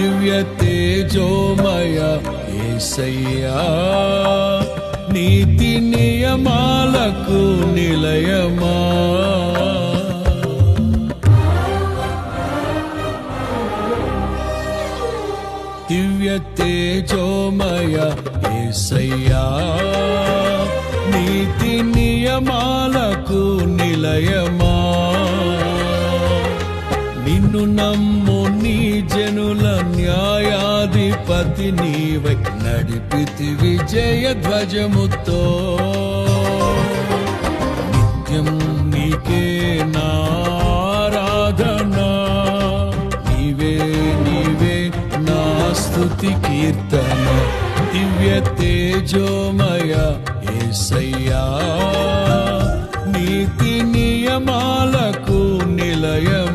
దివ్య తేజోమయ యేసయ్యా, నీతి నియమాలకు నిలయమా. దివ్య తేజోమయ యేసయ్యా, నీతి నియమాలకు నిలయమా. నిన్ను నమ్ము నీ జనుల న్యాయాధిపతి నీవై నడిపితి విజయ ధ్వజముతో. నిత్యం నీకే నారాధనా, నీవే నీవే నా స్తుతి కీర్తన. దివ్య తేజోమయ యేసయ్యా, నీతి నియమాలకు నిలయం.